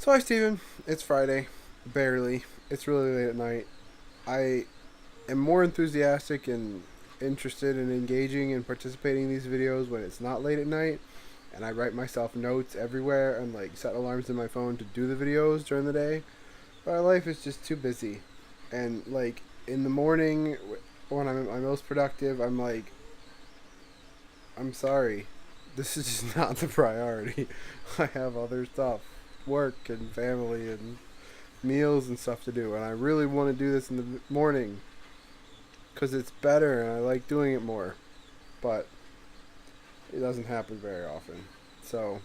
So hi Steven, it's Friday, barely. It's really late at night. I am more enthusiastic and interested in engaging and participating in these videos when it's not late at night, and I write myself notes everywhere and like set alarms in my phone to do the videos during the day. But my life is just too busy, and like in the morning when I'm at my most productive, I'm like, I'm sorry, this is just not the priority. I have other stuff, work and family and meals and stuff to do, and I really want to do this in the morning because it's better and I like doing it more. But it doesn't happen very often. So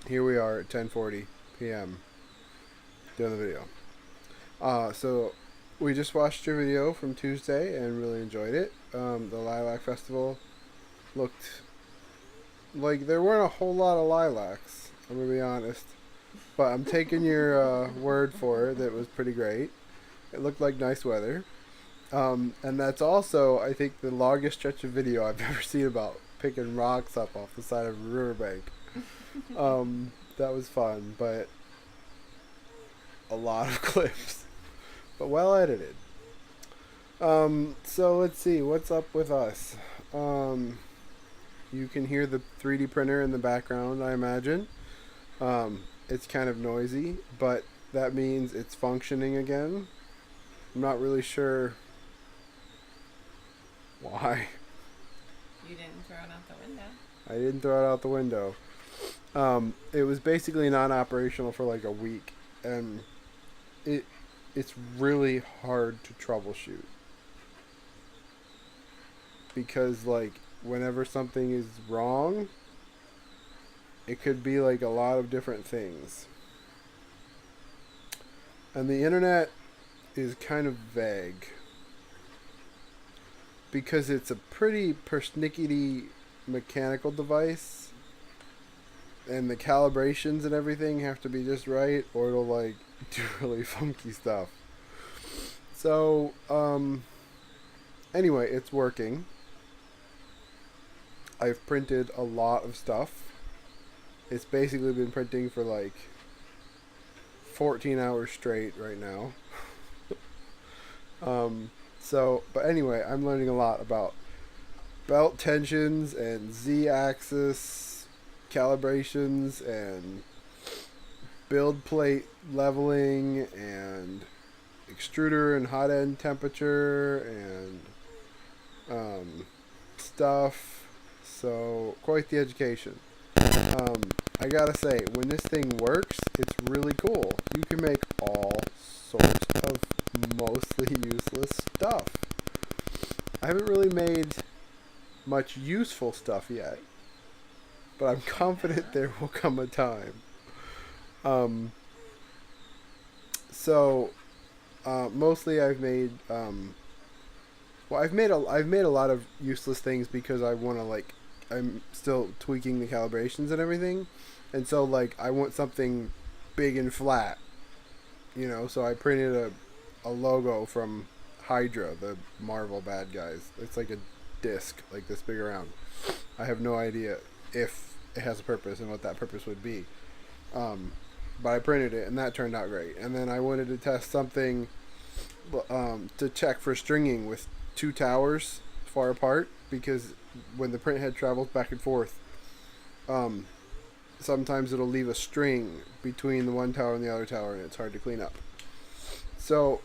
here we are at 10:40 p.m. doing the video. So we just watched your video from Tuesday and really enjoyed it. The Lilac Festival looked like there weren't a whole lot of lilacs. I'm gonna be honest, but I'm taking your word for it. That it was pretty great. It looked like nice weather. And that's also, I think, the longest stretch of video I've ever seen about picking rocks up off the side of a riverbank. That was fun, but a lot of clips, but well edited. So let's see, what's up with us? You can hear the 3D printer in the background, I imagine. It's kind of noisy, but that means it's functioning again. I'm not really sure why. You didn't throw it out the window. I didn't throw it out the window. It was basically non-operational for like a week, and it's really hard to troubleshoot because like whenever something is wrong, it could be like a lot of different things. And the internet is kind of vague because it's a pretty persnickety mechanical device, and the calibrations and everything have to be just right or it'll like do really funky stuff. So anyway, it's working. I've printed a lot of stuff. It's basically been printing for like 14 hours straight right now. But anyway, I'm learning a lot about belt tensions and z-axis calibrations and build plate leveling and extruder and hot end temperature and stuff. So quite the education. I gotta say, when this thing works, it's really cool. You can make all sorts of mostly useless stuff. I haven't really made much useful stuff yet, but I'm confident there will come a time. Um, so mostly I've made I've made a lot of useless things because I want to like I'm still tweaking the calibrations and everything, and so like I want something big and flat, So I printed a logo from Hydra, the Marvel bad guys. It's like a disc like this big around. I have no idea if it has a purpose and what that purpose would be. But I printed it and that turned out great. And then I wanted to test something to check for stringing with two towers far apart, because when the print head travels back and forth, sometimes it'll leave a string between the one tower and the other tower, and it's hard to clean up. So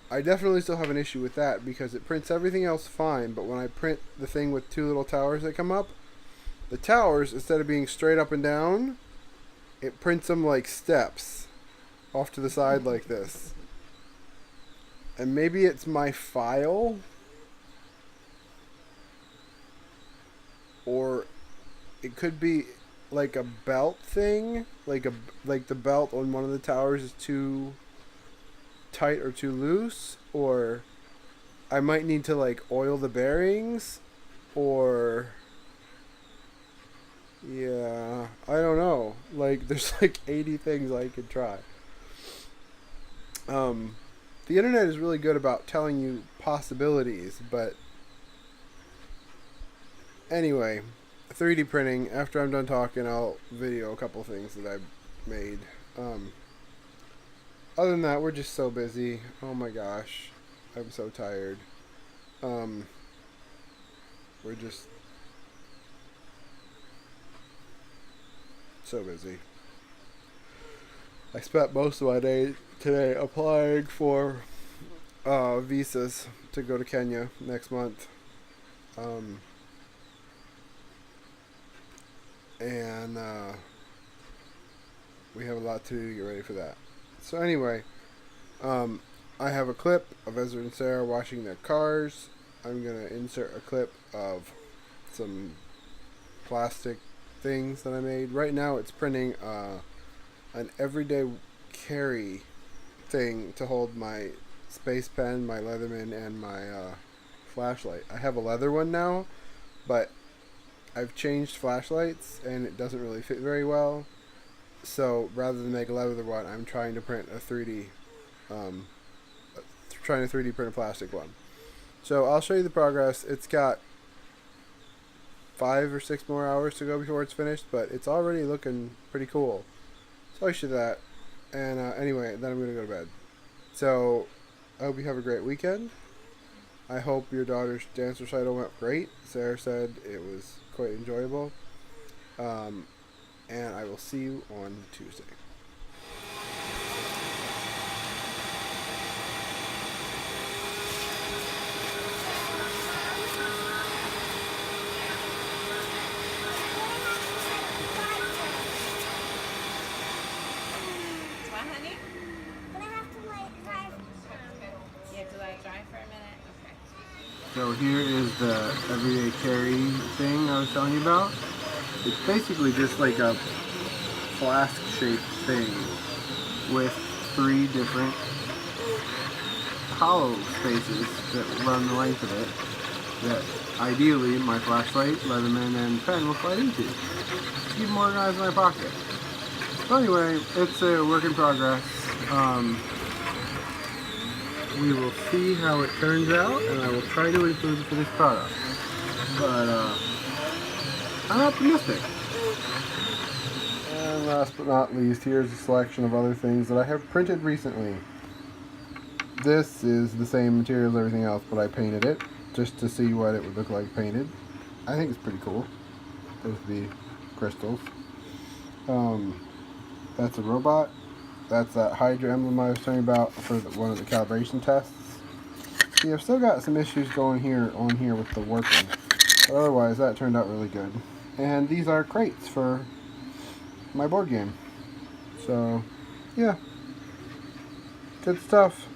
I definitely still have an issue with that because it prints everything else fine, but when I print the thing with two little towers that come up, the towers, instead of being straight up and down, it prints them like steps off to the side like this. And maybe it's my file, or it could be like a belt thing, like the belt on one of the towers is too tight or too loose, or I might need to like oil the bearings, or yeah, I don't know. Like there's like 80 things I could try. The internet is really good about telling you possibilities, but anyway, 3D printing. After I'm done talking, I'll video a couple things that I made. Um, other than that, we're just so busy. Oh my gosh, I'm so tired. Um, we're just so busy. I spent most of my day today applying for visas to go to Kenya next month. Um, and we have a lot to do to get ready for that. So anyway, I have a clip of Ezra and Sarah washing their cars. I'm gonna insert a clip of some plastic things that I made. Right now, it's printing an everyday carry thing to hold my space pen, my Leatherman, and my flashlight. I have a leather one now, but I've changed flashlights and it doesn't really fit very well. So rather than make a leather one, I'm trying to print a 3D, trying to 3D print a plastic one. So I'll show you the progress. It's got 5 or 6 more hours to go before it's finished, but it's already looking pretty cool. So I should do that. And anyway, then I'm going to go to bed. So I hope you have a great weekend. I hope your daughter's dance recital went great. Sarah said it was quite enjoyable. And I will see you on Tuesday. What, honey? But I have to like drive. Okay. You have to like drive for a minute? Okay. So here is the everyday carry thing I was telling you about. It's basically just like a flask-shaped thing with 3 different hollow spaces that run the length of it that ideally my flashlight, Leatherman, and pen will slide into to keep them organized in my pocket. So anyway, it's a work in progress. We will see how it turns out, and I will try to improve the finished product. But I'm optimistic. And last but not least, here's a selection of other things that I have printed recently. This is the same material as everything else, but I painted it just to see what it would look like painted. I think it's pretty cool. Those would be crystals. That's a robot. That's that Hydra emblem I was telling you about for one of the calibration tests. See, I've still got some issues going on here with the working. But otherwise, that turned out really good. And these are crates for my board game. So, yeah. Good stuff.